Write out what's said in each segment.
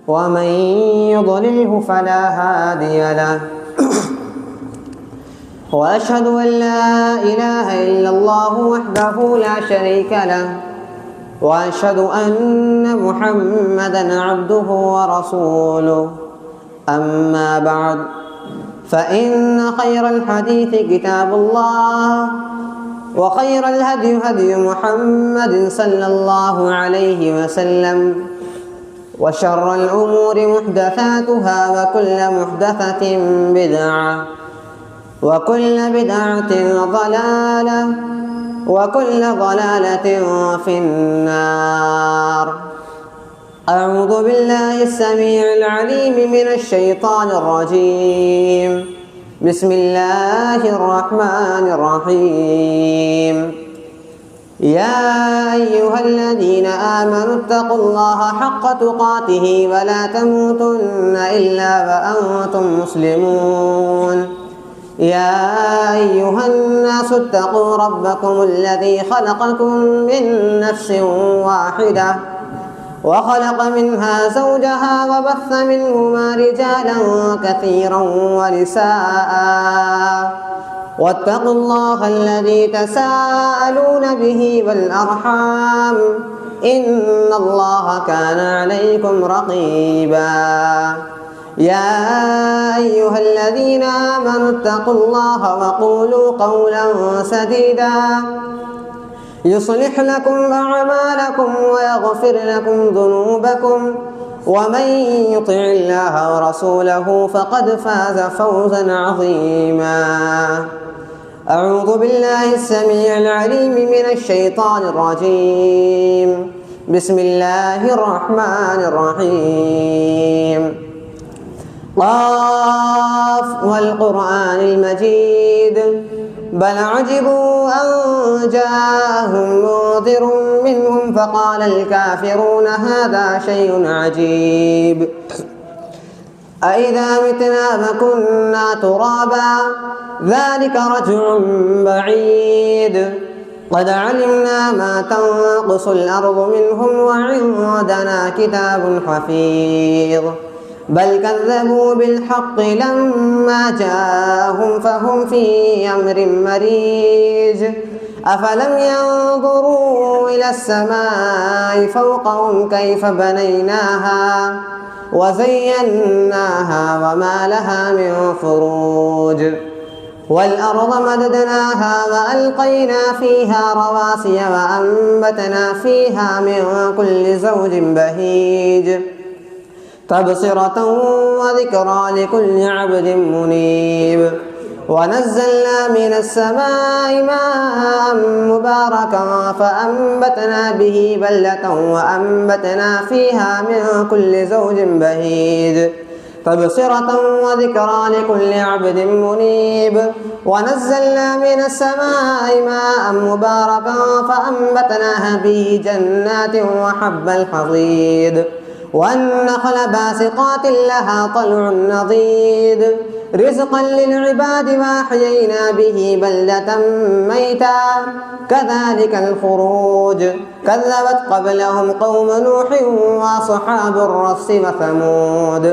ومن يضلله فلا هادي له وأشهد أن لا إله إلا الله وحده لا شريك له وأشهد أن محمدًا عبده ورسوله. أما بعد، فإن خير الحديث كتاب الله، وخير الهدي هدي محمد صلى الله عليه وسلم، وشر الأمور محدثاتها، وكل محدثة بدعة، وكل بدعة ضلالة، وكل ضلالة في النار. أعوذ بالله السميع العليم من الشيطان الرجيم. بسم الله الرحمن الرحيم. يا أيها الذين آمنوا اتقوا الله حق تقاته ولا تموتن إلا وأنتم مسلمون. يا أيها الناس اتقوا ربكم الذي خلقكم من نفس واحدة وخلق منها زوجها وبث منهما رجالا كثيرا ونساء، واتقوا الله الذي تساءلون به والأرحام، إن الله كان عليكم رقيبا. يا أيها الذين آمنوا اتقوا الله وقولوا قولا سديدا يصلح لكم أعمالكم ويغفر لكم ذنوبكم، ومن يطع الله ورسوله فقد فاز فوزا عظيما. أعوذ بالله السميع العليم من الشيطان الرجيم. بسم الله الرحمن الرحيم. قاف والقرآن المجيد، بل عجبوا أن جاءهم منذر منهم فقال الكافرون هذا شيء عجيب. أإذا متنا وكنا ترابا ذلك رجع بعيد. قد علمنا ما تنقص الأرض منهم وعندنا كتاب حفيظ. بل كذبوا بالحق لما جاءهم فهم في أمر مريج. أفلم ينظروا إلى السماء فوقهم كيف بنيناها وزيناها وما لها من فروج. والأرض مددناها وألقينا فيها رواسي وأنبتنا فيها من كل زوج بهيج، تبصرة وذكرى لكل عبد منيب. ونزلنا من السماء ماء مباركا فأنبتنا به بلدة وأنبتنا فيها من كل زوج بهيج، تبصرة وذكرى لكل عبد منيب. ونزلنا من السماء ماء مباركا فأنبتناها به جنات وحب الحصيد، والنخل باسقات لها طلع نضيد، رزقا للعباد وأحيينا به بلدة ميتا كذلك الخروج. كذبت قبلهم قوم نوح وأصحاب الرس وثمود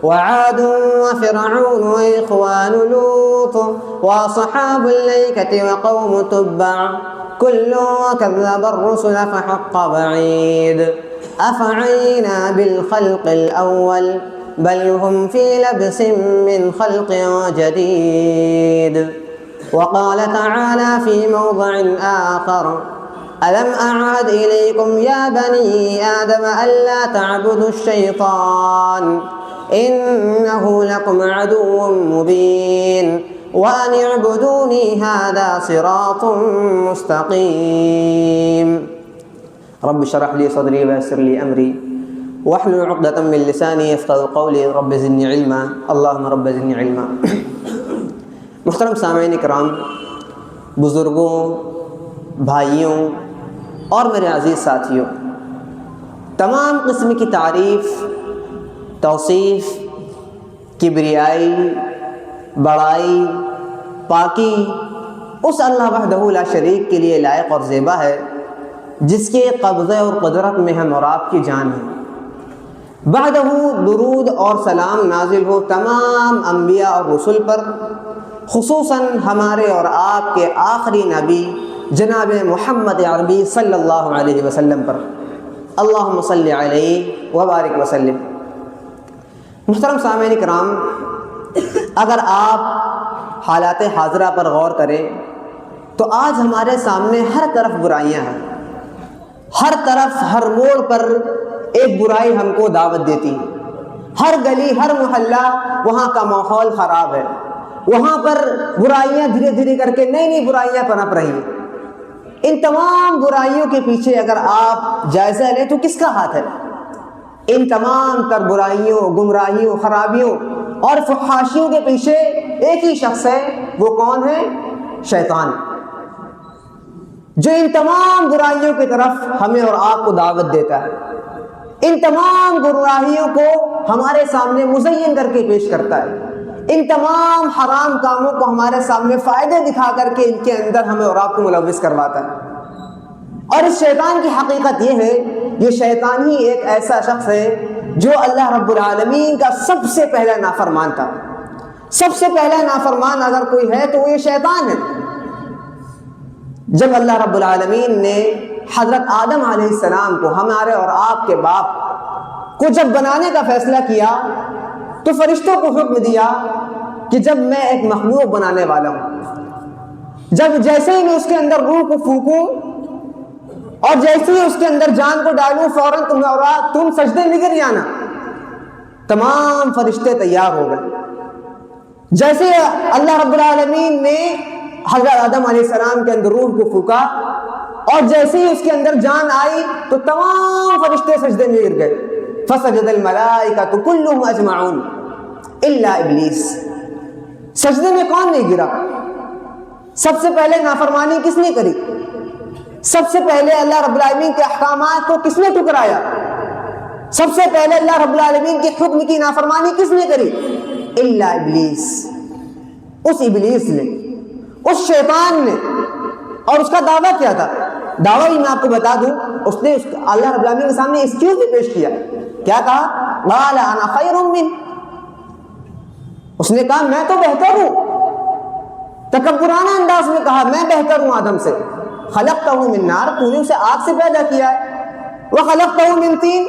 وعاد وفرعون وإخوان لوط وأصحاب الأيكة وقوم تبع، كل كذب الرسل فحق وعيد. أفعينا بالخلق الأول بل هم في لبس من خلق جديد. وقال تعالى في موضع آخر: ألم أعهد إليكم يا بني آدم ألا تعبدوا الشيطان إنه لكم عدو مبين وأن اعبدوني هذا صراط مستقيم. رب اشرح لي صدري ويسر لي أمري واحلل عقدة من لساني يفقهوا قولي. رب زدني علما، اللهم رب زدنی علما. محترم سامعین کرام، بزرگوں، بھائیوں اور میرے عزیز ساتھیوں، تمام قسم کی تعریف، توصیف، کبریائی، بڑائی، پاکی اس اللہ وحدہ لا شریک کے لیے لائق اور زیبا ہے جس کے قبضے اور قدرت میں ہم اور آپ کی جان ہے۔ بعدہ درود اور سلام نازل ہو تمام انبیاء اور رسل پر، خصوصاً ہمارے اور آپ کے آخری نبی جناب محمد عربی صلی اللہ علیہ وسلم پر۔ اللہم صلی علیہ وبارک وسلم۔ محترم سامعین کرام، اگر آپ حالات حاضرہ پر غور کریں تو آج ہمارے سامنے ہر طرف برائیاں ہیں، ہر طرف ہر موڑ پر ایک برائی ہم کو دعوت دیتی ہے، ہر گلی ہر محلہ وہاں کا ماحول خراب ہے، وہاں پر برائیاں دھیرے دھیرے کر کے نئی نئی برائیاں پنپ رہی ہیں۔ ان تمام برائیوں کے پیچھے اگر آپ جائزہ لیں تو کس کا ہاتھ ہے؟ ان تمام تر برائیوں، گمراہیوں، خرابیوں اور فحاشیوں کے پیچھے ایک ہی شخص ہے، وہ کون ہے؟ شیطان، جو ان تمام برائیوں کی طرف ہمیں اور آپ کو دعوت دیتا ہے، ان تمام گمراہیوں کو ہمارے سامنے مزین کر کے پیش کرتا ہے، ان تمام حرام کاموں کو ہمارے سامنے فائدے دکھا کر کے ان کے اندر ہمیں اور آپ کو ملوث کرواتا ہے۔ اور اس شیطان کی حقیقت یہ ہے، یہ شیطان ہی ایک ایسا شخص ہے جو اللہ رب العالمین کا سب سے پہلا نافرمان تھا۔ سب سے پہلا نافرمان اگر کوئی ہے تو وہ یہ شیطان ہے۔ جب اللہ رب العالمین نے حضرت آدم علیہ السلام کو، ہمارے اور آپ کے باپ کو جب بنانے کا فیصلہ کیا تو فرشتوں کو حکم دیا کہ جب میں ایک مخلوق بنانے والا ہوں، جب جیسے ہی میں اس کے اندر روح کو پھونکوں اور جیسے ہی اس کے اندر جان کو ڈالوں، فوراً تمہیں اور تم سجدے میں گر جانا۔ تمام فرشتے تیار ہو گئے۔ جیسے اللہ رب العالمین نے حضرت آدم علیہ السلام کے اندر روح کو پھونکا اور جیسے ہی اس کے اندر جان آئی تو تمام فرشتے سجدے میں گر گئے۔ فسجد الملائکۃ کلھم اجمعون الا ابلیس۔ سجدے میں کون نہیں گرا؟ سب سے پہلے نافرمانی کس نے کری؟ سب سے پہلے اللہ رب العالمین کے احکامات کو کس نے ٹکرایا؟ سب سے پہلے اللہ رب العالمین کے حکم کی نافرمانی کس نے کری؟ الا ابلیس، اس ابلیس نے، اس شیطان نے۔ اور اس کا دعویٰ کیا تھا؟ دعویٰ ہی میں آپ کو بتا دوں، اس نے اللہ رب العالمین کے سامنے اس چیز بھی پیش کیا۔ کیا کہا؟ قال انا خیر من، اس نے کہا میں تو بہتر ہوں، تکبرانہ انداز میں کہا میں بہتر ہوں آدم سے۔ خلقتہ من نار، تو نے اسے آگ سے پیدا کیا ہے، وخلقتہ من طین،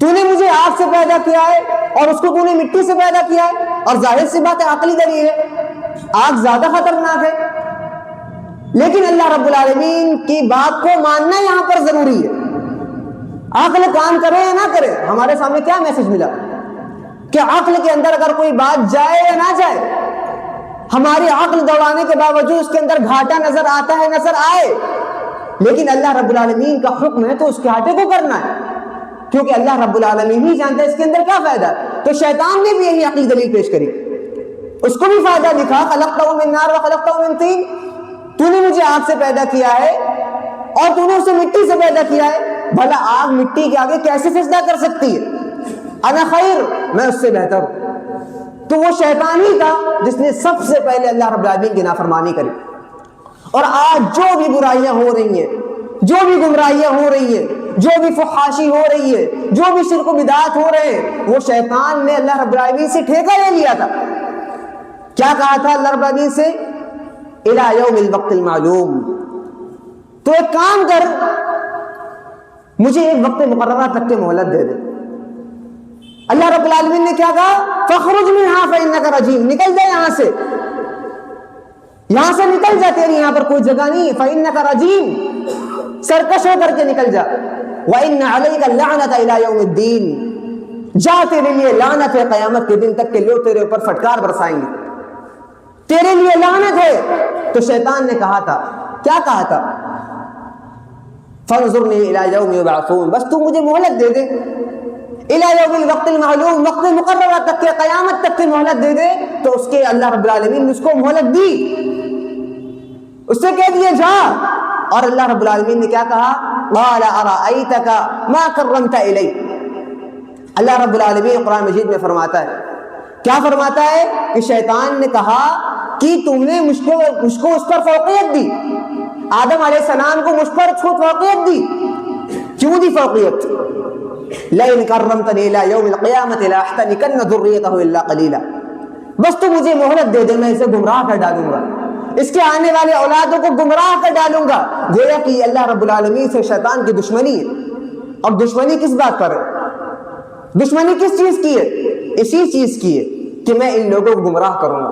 تو نے مجھے آگ سے پیدا کیا ہے اور اس کو تو نے مٹی سے پیدا کیا ہے۔ اور ظاہر سی بات ہے، عقلی دلیل ہے، آگ زیادہ خطرناک ہے، لیکن اللہ رب العالمین کی بات کو ماننا یہاں پر ضروری ہے۔ عقل کام کرے یا نہ کرے، ہمارے سامنے کیا میسج ملا کہ عقل کے اندر اگر کوئی بات جائے یا نہ جائے، ہماری عقل دوڑانے کے باوجود اس کے اندر گھاٹا نظر آتا ہے، نظر آئے، لیکن اللہ رب العالمین کا حکم ہے تو اس کے گھاٹے کو کرنا ہے، کیونکہ اللہ رب العالمین ہی جانتا ہے اس کے اندر کیا فائدہ ہے۔ تو شیطان نے بھی یہی عقلی دلیل پیش کری، اس کو بھی فائدہ دکھا، خلقتہ من نار وخلقتہ من طین، تو نے مجھے آگ سے پیدا کیا ہے اور تو نے اسے مٹی سے پیدا کیا ہے، بھلا آگ مٹی کے آگے کیسے سجدہ کر سکتی ہے؟ انا خیر، میں اس سے بہتر ہوں۔ تو وہ شیطان ہی تھا جس نے سب سے پہلے اللہ رب العالمین کی نافرمانی کری۔ اور آج جو بھی برائیاں ہو رہی ہیں، جو بھی گمراہیاں ہو رہی ہیں، جو بھی فحاشی ہو رہی ہے، جو بھی شرک و بدعات ہو رہے ہیں، وہ شیطان نے اللہ رب العالمین سے ٹھیکہ لے لیا تھا۔ کیا کہا تھا اللہ رب العالمین سے؟ الی یوم الوقت المعلوم، تو ایک کام کر، مجھے ایک وقت مقررہ تک کے مہلت دے دے۔ اللہ رب العالمین نے کیا کہا؟ فخرج منہا فانک رجیم، نکل جا یہاں سے، یہاں سے نکل جا، تیری یہاں پر کوئی جگہ نہیں، فانک رجیم، سرکش ہو کر کے نکل جا۔ وان علیک اللعنۃ الی یوم الدین، جا تیرے لیے لعنت ہے قیامت کے دن تک کے لوگ تیرے اوپر پھٹکار برسائیں گے، تیرے لیے لعنت ہے۔ تو شیطان نے کہا تھا، کیا کہا تھا؟ فانظرنی الی یوم یبعثون، بس تو مجھے مہلت دے دے، الی یوم الوقت المعلوم، وقت مقررہ تک کے، قیامت تک کی مہلت دے دے۔ تو اس کے اللہ رب العالمین نے اس کو مہلت دی، اس سے کہہ دیا جا۔ اور اللہ رب العالمین نے کیا کہا؟ قال ارأیتک ما کرمت الی، اللہ رب العالمین قرآن مجید میں فرماتا ہے، کیا فرماتا ہے کہ شیطان نے کہا کہ تم نے مجھ کو اس پر فوقیت دی، آدم علیہ السلام کو مجھ پر فوقیت دی۔ کیوں دی فوقیت؟ لئن کرمتنی الی یوم القیامۃ لاحتنکن ذریتہ الا قلیلا، بس تو مجھے مہلت دے دے، میں اسے گمراہ کر ڈالوں گا، اس کے آنے والے اولادوں کو گمراہ کر ڈالوں گا۔ گویا کہ یہ اللہ رب العالمین سے شیطان کی دشمنی ہے۔ اب دشمنی کس بات پر ہے؟ دشمنی کس چیز کی ہے؟ اسی چیز کی ہے کہ میں ان لوگوں کو گمراہ کروں گا۔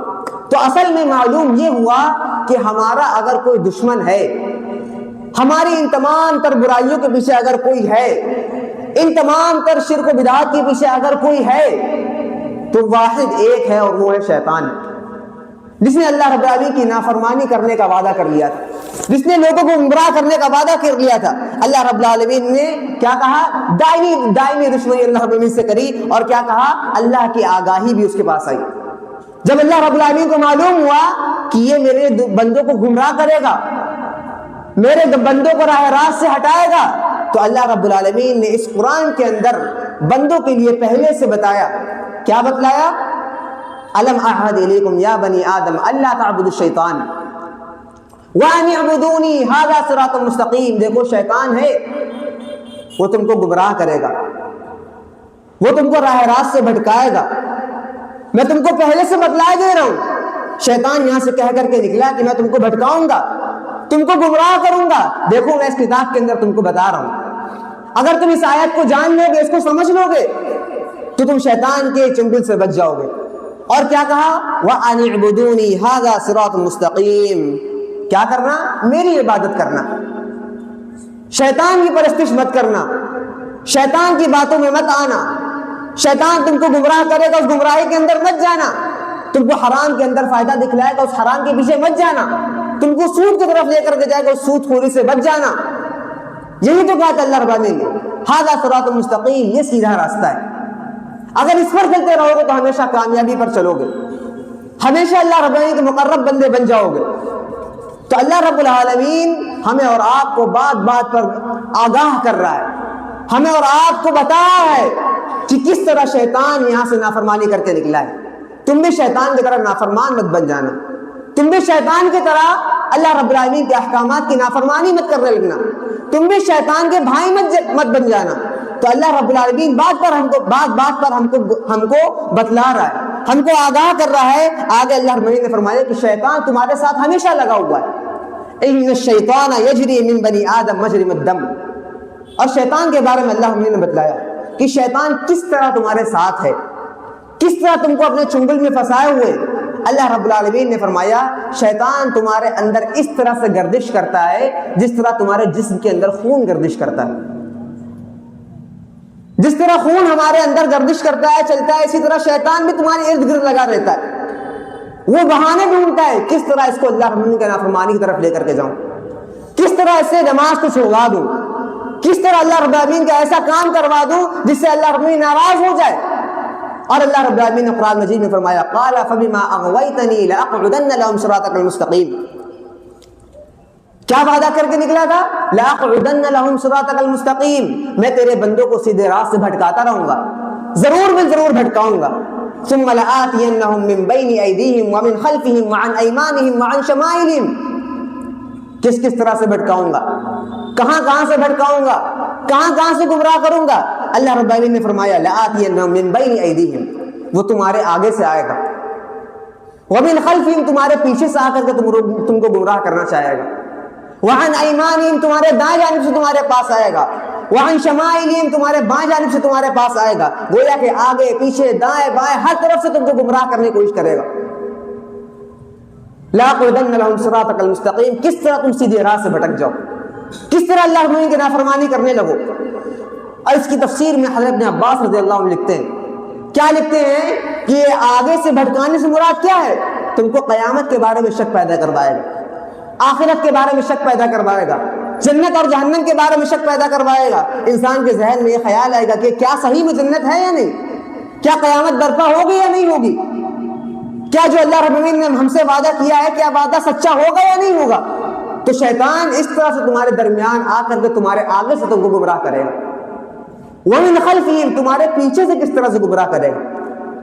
تو اصل میں معلوم یہ ہوا کہ ہمارا اگر کوئی دشمن ہے، ہماری ان تمام تر برائیوں کے پیچھے اگر کوئی ہے، ان تمام تر شرک و بدعات کے پیچھے اگر کوئی ہے، تو واحد ایک ہے، اور وہ ہے شیطان، جس نے اللہ رب العالمین کی نافرمانی کرنے کا وعدہ کر لیا تھا، جس نے لوگوں کو گمراہ کرنے کا وعدہ کر لیا تھا۔ اللہ رب العالمین نے کیا کہا؟ دائمی دشمنی اللہ رب العالمین سے کری، اور کیا کہا؟ اللہ کی آگاہی بھی اس کے پاس آئی۔ جب اللہ رب العالمین کو معلوم ہوا کہ یہ میرے بندوں کو گمراہ کرے گا، میرے بندوں کو راہ راست سے ہٹائے گا، تو اللہ رب العالمین نے اس قرآن کے اندر بندوں کے لیے پہلے سے بتایا۔ کیا بتلایا؟ الم اعہد الیکم یا بنی آدم الا تعبدوا الشیطان وان اعبدونی ھذا صراط مستقیم۔ دیکھو شیطان ہے، وہ تم کو گمراہ کرے گا، وہ تم کو راہ راست سے بھٹکائے گا۔ میں تم کو پہلے سے بتلائے دے رہا ہوں۔ شیطان یہاں سے کہہ کر کے نکلا کہ میں تم کو بھٹکاؤں گا، تم کو گمراہ کروں گا۔ دیکھو میں اس کتاب کے اندر تم کو بتا رہا ہوں، اگر تم اس آیت کو جان لو گے، اس کو سمجھ لو گے، تو تم شیطان کے چنگل سے بچ جاؤ گے۔ اور کیا کہا؟ وَأَنِ اعْبُدُونِي هَذَا صِرَاطٌ مُسْتَقِيمٌ۔ کیا کرنا؟ میری عبادت کرنا، شیطان کی پرستش مت کرنا، شیطان کی باتوں میں مت آنا۔ شیطان تم کو گمراہ کرے گا، اس گمراہی کے اندر مت جانا۔ تم کو حرام کے اندر فائدہ دکھلائے گا، اس حرام کے پیچھے مت جانا۔ تم کو سود کی طرف لے کر کے جائے گا، اس سود خوری سے بچ جانا۔ یہی تو کہا تھا اللہ رب العالمین نے، ھذا صراط مستقیم، یہ سیدھا راستہ ہے۔ اگر اس پر چلتے رہو گے تو ہمیشہ کامیابی پر چلو گے، ہمیشہ اللہ رب العالمین کے مقرب بندے بن جاؤ گے۔ تو اللہ رب العالمین ہمیں اور آپ کو بات بات پر آگاہ کر رہا ہے، ہمیں اور آپ کو بتایا ہے کہ کس طرح شیطان یہاں سے نافرمانی کر کے نکلا ہے۔ تم بھی شیطان کی طرح نافرمان مت بن جانا، تم بھی شیطان کی طرح اللہ رب العالمین کے احکامات کی نافرمانی مت کرنے لگنا، تم بھی شیطان کے بھائی مت بن جانا۔ تو اللہ رب العالمین بات بات پر ہم کو بتلا رہا ہے، ہم کو آگاہ کر رہا ہے۔ آگے اللہ رب العالمین نے فرمایا کہ شیطان تمہارے ساتھ ہمیشہ لگا ہوا ہے۔ ان الشیطان یجری من بنی آدم مجرى الدم۔ اور شیطان کے بارے میں اللہ رب العالمین نے بتلایا کہ شیطان کس طرح تمہارے ساتھ ہے، کس طرح تم کو اپنے چنگل میں پھنسائے ہوئے۔ اللہ رب العالمین نے فرمایا شیطان تمہارے اندر اس طرح سے گردش کرتا ہے جس طرح تمہارے جسم کے اندر خون گردش کرتا ہے۔ جس طرح خون ہمارے اندر گردش کرتا ہے، چلتا ہے، اسی طرح شیطان بھی تمہارے ارد گرد لگا رہتا ہے۔ وہ بہانے ڈھونڈتا ہے کس طرح اس کو اللہ رب العالمین کی نافرمانی کی طرف لے کر کے جاؤں، کس طرح اس سے نماز کو چھڑوا دوں، کس طرح اللہ رب العالمین کا ایسا کام کروا دوں جس سے اللہ رب العالمین ناراض ہو جائے۔ اور اللہ رب العالمین نے قرآن مجید میں فرمایا قال فبما اغويتني لاقعدن لهم صراطك المستقيم۔ کیا وعدہ کر کے نکلا تھا؟ لاقعدن لهم صراطك المستقيم، میں تیرے بندوں کو سیدھے راہ سے بھٹکاتا رہوں گا، ضرور میں ضرور بھٹکاؤں گا۔ ثم لآتينهم من بين ايديهم ومن خلفهم وعن ايمانهم وعن شمائلهم۔ کس طرح سے بھٹکاؤں گا، کہاں سے بھٹکاؤں گا، کہاں سے گمراہ کروں گا۔ اللہ رب العالمین نے فرمایا لآتینہم من بین ایدیہم، وہ تمہارے آگے سے آئے گا، ومن خلفہم، تمہارے پیچھے سے آ کر کے تم کو گمراہ کرنا چاہے گا، وعن ایمانہم، تمہارے دائیں جانب سے تمہارے پاس آئے گا، وعن شمائلہم، تمہارے بائیں جانب سے تمہارے پاس آئے گا۔ گویا کہ آگے پیچھے دائیں بائیں ہر طرف سے تم کو گمراہ کرنے کی کوشش کرے گا۔ لاقعدن لهم صراطك المستقيم، کس طرح تم سیدھے راہ سے بھٹک جاؤ، کس طرح اللہ رب کی نافرمانی کرنے لگو۔ اور اس کی تفسیر میں حضرت ابن عباس رضی اللہ عنہ لکھتے ہیں، کیا لکھتے ہیں کہ یہ آگے سے بھٹکانے سے مراد کیا ہے؟ تم کو قیامت کے بارے میں شک پیدا کروائے گا، آخرت کے بارے میں شک پیدا کروائے گا، جنت اور جہنم کے بارے میں شک پیدا کروائے گا۔ انسان کے ذہن میں یہ خیال آئے گا کہ کیا صحیح میں جنت ہے یا نہیں، کیا قیامت برپا ہوگی یا نہیں ہوگی، کیا جو اللہ رب العالمین نے ہم سے وعدہ کیا ہے کیا وعدہ سچا ہوگا یا نہیں ہوگا۔ تو شیطان اس طرح سے تمہارے درمیان آ کر کے تمہارے آگے سے تم کو گمراہ کرے گا، ومن خلفہم، تمہارے پیچھے سے کس طرح سے گمراہ کرے گا۔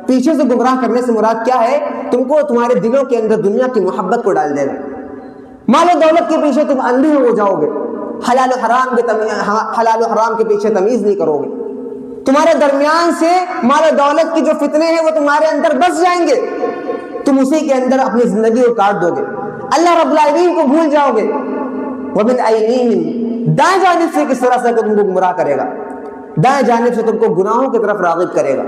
پیچھے سے گمراہ کرنے سے مراد کیا ہے؟ تم کو تمہارے دلوں کے اندر دنیا کی محبت کو ڈال دے گا، مال و دولت کے پیچھے تم اندھے ہو جاؤ گے، حلال و حرام کے پیچھے تمیز نہیں کرو گے، تمہارے درمیان سے مال و دولت کی جو فتنے ہیں وہ تمہارے اندر بس جائیں گے، تم اسی کے اندر اپنی زندگی کو کاٹ دو گے، اللہ رب العالمین کو بھول جاؤ گے۔ وَمِنْ أَيْمِينِهِمْ، دائیں جانب سے کس طرح سے تم کو گمراہ کرے گا، دائیں جانب سے تم کو گناہوں کی طرف راغب کرے گا،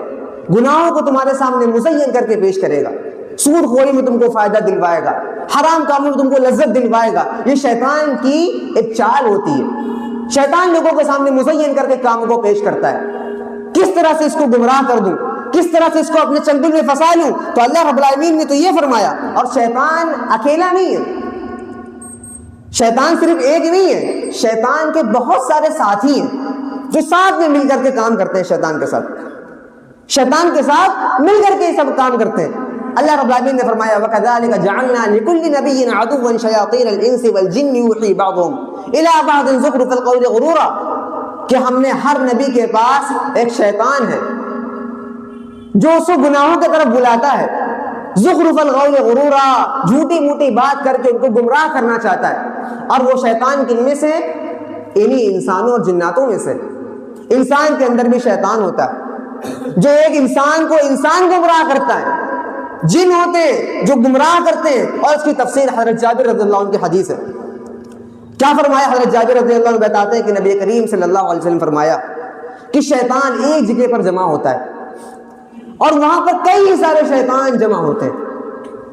گناہوں کو تمہارے سامنے مزین کر کے پیش کرے گا، سود خوری میں تم کو فائدہ دلوائے گا، حرام کاموں میں تم کو لذت دلوائے گا۔ یہ شیطان کی ایک چال ہوتی ہے، شیطان لوگوں کے سامنے مزین کر کے کاموں کو پیش کرتا ہے، کس طرح سے اس کو گمراہ کر دوں، کس طرح سے اس کو اپنے چنگل میں پھنسا لوں۔ تو اللہ رب العالمین نے تو یہ فرمایا، اور شیطان اکیلا نہیں ہے، شیطان صرف ایک نہیں ہے، شیطان کے بہت سارے ساتھی ہیں جو ساتھ میں مل کر کے کام کرتے ہیں، شیطان کے ساتھ مل کر کے سب کام کرتے ہیں۔ اللہ رب العالمین نے فرمایا وَكَذَلِكَ جَعَلْنَا لِكُلِّ نَبِيٍّ عَدُوًّا شَيَاطِينَ الْإِنسِ وَالْجِنِّ يُوحِي بَعْضُهُمْ إِلَىٰ بَعْضٍ زُخْرُفَ الْقَوْلِ غُرُورًا، کہ ہم نے ہر نبی کے پاس ایک شیطان ہے جو اس کو گناہوں کی طرف بلاتا ہے، زخرف القول غرورا، جھوٹی موٹی بات کر کے ان کو گمراہ کرنا چاہتا ہے۔ اور وہ شیطان کن میں سے؟ انہی انسانوں اور جناتوں میں سے۔ انسان کے اندر بھی شیطان ہوتا ہے جو ایک انسان کو انسان گمراہ کرتا ہے، جن ہوتے ہیں جو گمراہ کرتے ہیں، اور اس کی تفسیر حضرت جابر رضی اللہ عنہ کی حدیث ہے۔ کیا فرمایا حضرت جابر رضی اللہ عنہ بتاتے ہیں کہ نبی کریم صلی اللہ علیہ وسلم فرمایا کہ شیطان ایک جگہ پر جمع ہوتا ہے اور وہاں پر کئی سارے شیطان جمع ہوتے ہیں،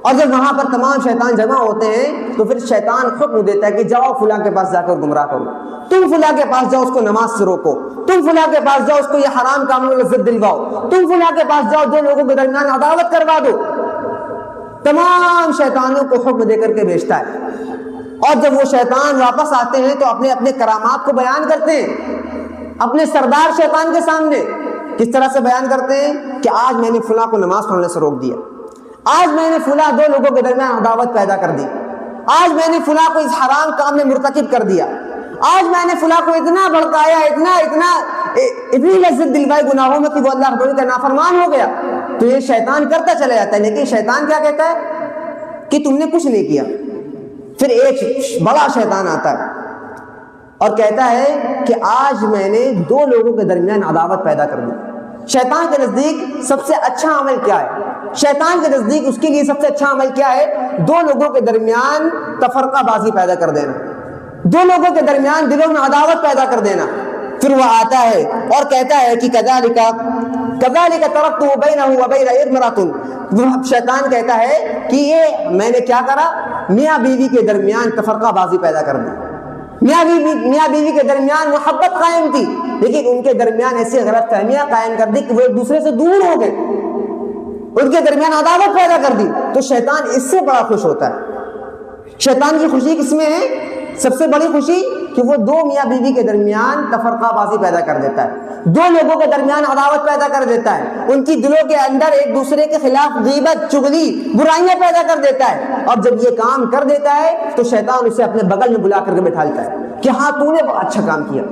اور جب وہاں پر تمام شیطان جمع ہوتے ہیں تو پھر شیطان حکم دیتا ہے کہ جاؤ فلاں کے پاس جا کر گمراہ کرو، تم فلاں کے پاس جاؤ اس کو نماز سے روکو، تم فلاں کے پاس جاؤ اس کو یہ حرام کاموں میں لذت دلواؤ، تم فلاں کے پاس جاؤ دو لوگوں کے درمیان عداوت کروا دو۔ تمام شیطانوں کو حکم دے کر کے بھیجتا ہے، اور جب وہ شیطان واپس آتے ہیں تو اپنے اپنے کرامات کو بیان کرتے ہیں اپنے سردار شیطان کے سامنے۔ کس طرح سے بیان کرتے ہیں کہ آج میں نے فلاں کو نماز پڑھنے سے روک دیا، آج میں نے فلاں دو لوگوں کے درمیان عداوت پیدا کر دی، آج میں نے فلاں کو اس حرام کام میں مرتکب کر دیا، آج میں نے فلاں کو اتنا بھڑکایا، اتنی لذت دلوائی گناہوں میں کہ وہ اللہ رب کا نافرمان ہو گیا۔ تو یہ شیطان کرتا چلا جاتا ہے، لیکن شیطان کیا کہتا ہے کہ تم نے کچھ نہیں کیا۔ پھر ایک بڑا شیطان آتا ہے اور کہتا ہے کہ آج میں نے دو لوگوں کے درمیان عداوت پیدا کر دی۔ شیطان کے نزدیک سب سے اچھا عمل کیا ہے؟ شیطان کے نزدیک اس کے لیے سب سے اچھا عمل کیا ہے؟ دو لوگوں کے درمیان تفرقہ بازی پیدا کر دینا، دو لوگوں کے درمیان دلوں میں عداوت پیدا کر دینا۔ پھر وہ آتا ہے اور کہتا ہے کہ کذالک ترکت بینہ وبین امرأۃ، شیطان کہتا ہے کہ یہ میں نے کیا کرا، میاں بیوی کے درمیان تفرقہ بازی پیدا کر دی، میاں بیوی کے درمیان محبت قائم تھی لیکن ان کے درمیان ایسی غلط فہمیاں قائم کر دی کہ وہ ایک دوسرے سے دور ہو گئے، ان کے درمیان عداوت پیدا کر دی۔ تو شیطان اس سے بڑا خوش ہوتا ہے۔ شیطان کی خوشی کس میں ہے؟ سب سے بڑی خوشی کہ وہ دو میاں بیوی کے درمیان تفرقہ بازی پیدا کر دیتا ہے، دو لوگوں کے درمیان عداوت پیدا کر دیتا ہے، ان کی دلوں کے اندر ایک دوسرے کے خلاف غیبت، چغلی، برائیاں پیدا کر دیتا ہے۔ اور جب یہ کام کر دیتا ہے تو شیطان اسے اپنے بغل میں بلا کر کے بٹھا لیتا ہے کہ ہاں تو نے بہت اچھا کام کیا،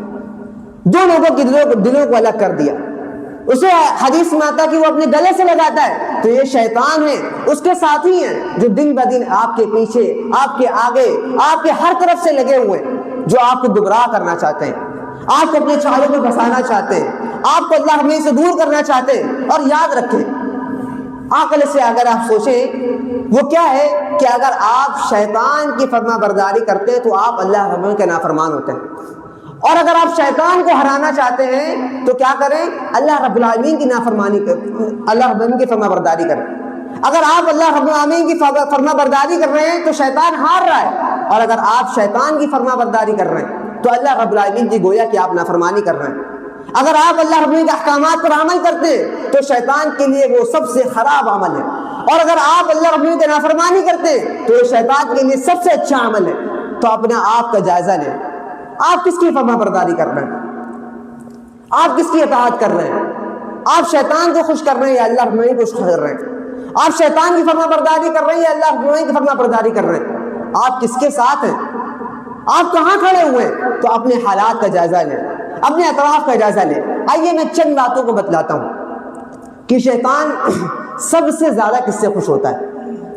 دو لوگوں کی دلوں کو الگ کر دیا۔ اسے حدیث میں آتا کہ وہ اپنے گلے سے لگاتا ہے۔ تو یہ شیطان ہے، اس کے ساتھی ہیں جو دن بہ دن آپ کے پیچھے، آپ کے آگے، آپ کے ہر طرف سے لگے ہوئے ہیں، جو آپ کو گمراہ کرنا چاہتے ہیں، آپ کو اپنے چالوں میں پھنسانا چاہتے ہیں، آپ کو اللہ رحمت سے دور کرنا چاہتے ہیں۔ اور یاد رکھیں، عقل سے اگر آپ سوچیں وہ کیا ہے کہ اگر آپ شیطان کی فرما برداری کرتے ہیں تو آپ اللہ رحمت کے نافرمان ہوتے ہیں، اور اگر آپ شیطان کو ہرانا چاہتے ہیں تو کیا کریں؟ اللہ رب العالمین کی نافرمانی کریں، اللہ رب العالمین کی فرما برداری کریں۔ اگر آپ اللہ رب العالمین کی فرما برداری کر رہے ہیں تو شیطان ہار رہا ہے، اور اگر آپ شیطان کی فرما برداری کر رہے ہیں تو اللہ رب العالمین کی گویا کہ آپ نافرمانی کر رہے ہیں۔ اگر آپ اللہ رب العالمین کے احکامات پر عمل کرتے ہیں تو شیطان کے لیے وہ سب سے خراب عمل ہے، اور اگر آپ اللہ رب العالمین کی نافرمانی کرتے ہیں تو یہ شیطان کے لیے سب سے اچھا عمل ہے۔ تو اپنا آپ کا جائزہ لیں، آپ کس کی فرما برداری کر رہے ہیں؟ آپ کس کی اطاعت کر رہے ہیں؟ آپ شیطان کو خوش کر رہے ہیں یا اللہ رب العالمین کو خوش کر رہے ہیں؟ آپ شیطان کی فرما برداری کر رہے ہیں یا اللہ رب العالمین کی فرما برداری کر رہے ہیں؟ آپ کس کے ساتھ ہیں؟ آپ کہاں کھڑے ہوئے ہیں؟ تو اپنے حالات کا جائزہ لیں، اپنے اطراف کا جائزہ لیں۔ آئیے میں چند باتوں کو بتلاتا ہوں کہ شیطان سب سے زیادہ کس سے خوش ہوتا ہے۔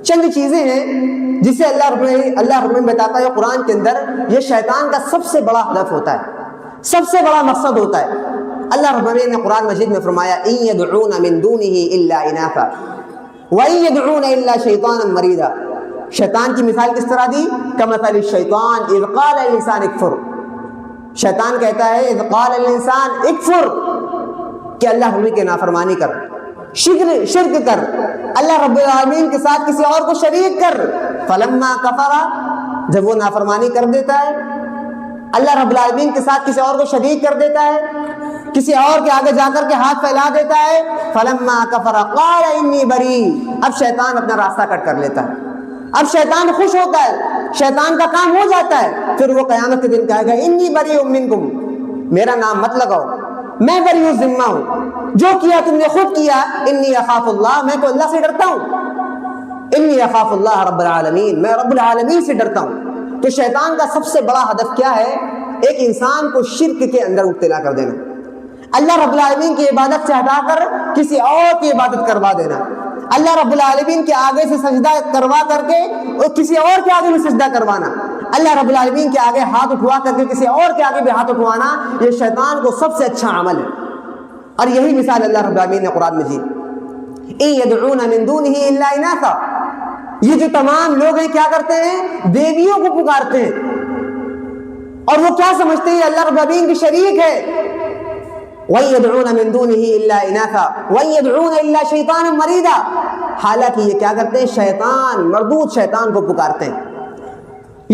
چند چیزیں ہیں جسے اللہ رب العالمین بتاتا ہے قرآن کے اندر، یہ شیطان کا سب سے بڑا ہدف ہوتا ہے، سب سے بڑا مقصد ہوتا ہے۔ اللہ رب العالمین نے قرآن مجید میں فرمایا ان يدعون من دونه الا اناثا وان يدعون الا شیطانا مریدا. شیطان کی مثال کس طرح دی؟ کمثل الشیطان اذ قال للانسان اکفر. شیطان کہتا ہے اذ قال للانسان اکفر کہ اللہ کی نافرمانی کر، شرک کر، اللہ رب العالمین کے ساتھ کسی اور کو شریک کر. فلما کفر، جب وہ نافرمانی کر دیتا ہے، اللہ رب العالمین کے ساتھ کسی اور کو شریک کر دیتا ہے، کسی اور کے آگے جا کر کے ہاتھ پھیلا دیتا ہے، فلما کفر قال انی بری، اب شیطان اپنا راستہ کٹ کر لیتا ہے، اب شیطان خوش ہوتا ہے، شیطان کا کام ہو جاتا ہے. پھر وہ قیامت کے دن کہے گا انی بری منکم، میرا نام مت لگاؤ، میں بری ذمہ ہوں، جو کیا تم نے خود کیا. انی اخاف اللہ، میں تو اللہ سے ڈرتا ہوں. انی اخاف اللہ رب العالمین، میں رب العالمین سے ڈرتا ہوں. تو شیطان کا سب سے بڑا ہدف کیا ہے؟ ایک انسان کو شرک کے اندر مبتلا کر دینا، اللہ رب العالمین کی عبادت سے ہٹا کر کسی اور کی عبادت کروا دینا، اللہ رب العالمین کے آگے سے سجدہ کروا کر کے اور کسی اور کے آگے بھی سجدہ کروانا، اللہ رب العالمین کے آگے ہاتھ اٹھوا کر کے کسی اور کے آگے بھی ہاتھ اٹھوانا. یہ شیطان کو سب سے اچھا عمل ہے. اور یہی مثال اللہ رب العالمین نے قرآن مجید ان يدعون من دونه الا اناثا، یہ جو تمام لوگ ہیں کیا کرتے ہیں؟ دیویوں کو پکارتے ہیں، اور وہ کیا سمجھتے ہیں؟ اللہ رب العالمین کی شریک ہے. وَإِن يَدْعُونَ مِن دُونِهِ إِلَّا إِنَاثًا وَإِن يَدْعُونَ إِلَّا شَيْطَانًا مَرِيدًا. حالانکہ یہ کیا کرتے ہیں؟ شیطان، مردود شیطان کو پکارتے ہیں.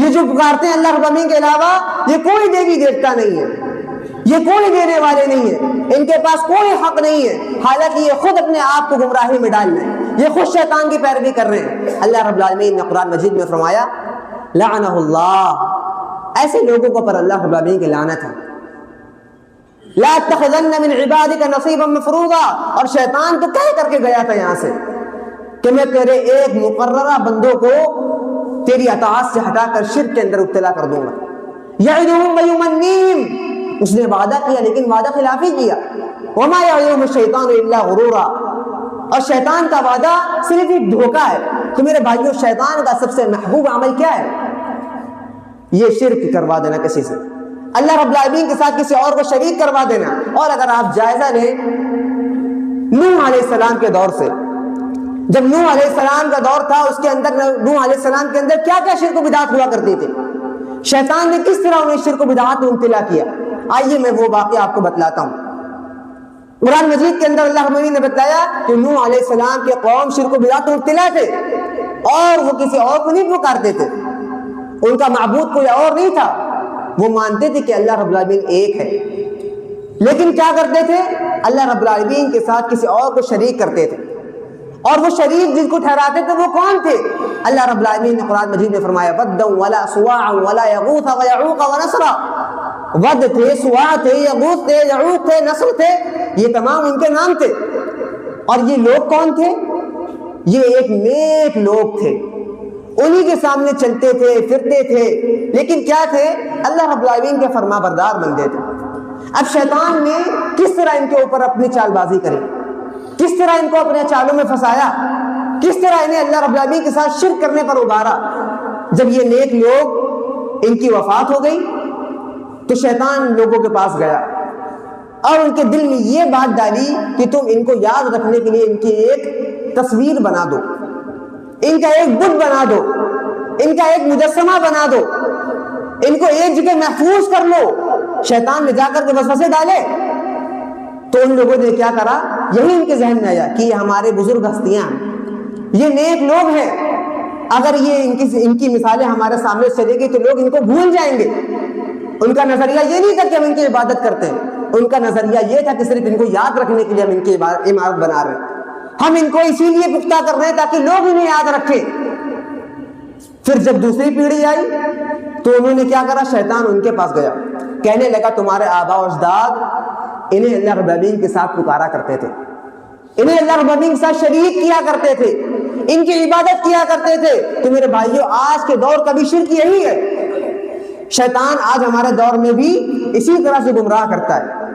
یہ جو پکارتے ہیں اللہ رب العالمین کے علاوہ، یہ کوئی دیوی دیوتا نہیں ہے، یہ کوئی دینے والے نہیں ہے، ان کے پاس کوئی حق نہیں ہے. حالانکہ یہ خود اپنے آپ کو گمراہی میں ڈال رہے ہیں، یہ خود شیطان کی پیروی کر رہے ہیں. اللہ رب العالمین نے قرآن مجید میں فرمایا لعنہ اللہ، ایسے لوگوں کو پر اللہ رب العالمین کی لعنت ہے. لا اتخذن من عبادك نصیبا مفروضا، اور شیطان تو کہہ کر کے گیا تھا یہاں سے کہ میں تیرے ایک مقررہ بندوں کو تیری اطاعت سے ہٹا کر شرک کے اندر ابتلا کر دوں گا. یعدہم ویمنیہم، اس نے وعدہ کیا لیکن وعدہ خلافی کیا. وما یعدہم الشیطان الا غرورا، اور شیطان کا وعدہ صرف ایک دھوکہ ہے. تو میرے بھائیوں، شیطان کا سب سے محبوب عمل کیا ہے؟ یہ شرک کروا دینا کسی سے، اللہ رب العالمین کے ساتھ کسی اور کو شریک کروا دینا. اور اگر آپ جائزہ لیں نوح علیہ السلام کے دور سے، جب نوح علیہ السلام کا دور تھا، اس کے اندر نوح علیہ السلام کے اندر کیا کیا شرک و بدعات ہوا کرتی تھی، شیطان نے کس طرح انہیں شرک و بدعات میں مبتلا کیا. آئیے میں وہ واقعہ آپ کو بتلاتا ہوں. قرآن مجید کے اندر اللہ رب العالمین نے بتایا کہ نوح علیہ السلام کے قوم شرک و بدعات میں مبتلا تھے، اور وہ کسی اور کو نہیں پکارتے تھے، ان کا معبود کوئی اور نہیں تھا، وہ مانتے تھے کہ اللہ رب العالمین ایک ہے. لیکن کیا کرتے تھے؟ اللہ رب العالمین کے ساتھ کسی اور کو شریک کرتے تھے. اور وہ شریک جن کو ٹھہراتے تھے وہ کون تھے؟ اللہ رب العالمین نے قرآن مجید میں فرمایا وَدًّا وَلَا سُوَاعًا وَلَا يَغُوثَ وَيَعُوقَ وَنَسْرًا. ود تھے، سوا تھے، یغوث تھے، یعوق تھے، نصر تھے، یہ تمام ان کے نام تھے. اور یہ لوگ کون تھے؟ یہ ایک نیک لوگ تھے، انہی کے سامنے چلتے تھے، پھرتے تھے، لیکن کیا تھے؟ اللہ رب العالمین کے فرما بردار بندے تھے. اب شیطان نے کس طرح ان کے اوپر اپنی چال بازی کری، کس طرح ان کو اپنے چالوں میں پھنسایا، کس طرح انہیں اللہ رب العالمین کے ساتھ شرک کرنے پر ابھارا. جب یہ نیک لوگ ان کی وفات ہو گئی تو شیطان لوگوں کے پاس گیا اور ان کے دل میں یہ بات ڈالی کہ تم ان کو یاد رکھنے کے لیے ان کی ایک تصویر بنا دو، ان کا ایک بت بنا دو، ان کا ایک مجسمہ بنا دو، ان کو ایک جگہ محفوظ کر لو. شیطان نے جا کر کے وسوسے ڈالے تو ان لوگوں نے کیا کرا؟ یہی ان کے ذہن میں آیا کہ یہ ہمارے بزرگ ہستیاں ہیں، یہ نیک لوگ ہیں، اگر یہ ان کی مثالیں ہمارے سامنے چلے گی تو لوگ ان کو بھول جائیں گے. ان کا نظریہ یہ نہیں تھا کہ ہم ان کی عبادت کرتے ہیں، ان کا نظریہ یہ تھا کہ صرف ان کو یاد رکھنے کے لیے ہم ان کی عمارت بنا رہے ہیں، ہم ان کو اسی لیے پختہ کر رہے ہیں تاکہ لوگ انہیں یاد رکھیں. پھر جب دوسری پیڑھی آئی تو انہوں نے کیا کرا؟ شیطان ان کے پاس گیا، کہنے لگا تمہارے آبا و اجداد انہیں اللہ رب العالمین کے ساتھ پکارا کرتے تھے، انہیں اللہ رب العالمین کے ساتھ شریک کیا کرتے تھے، ان کی عبادت کیا کرتے تھے. تو میرے بھائیوں، آج کے دور کا بھی شرک یہی ہے. شیطان آج ہمارے دور میں بھی اسی طرح سے گمراہ کرتا ہے،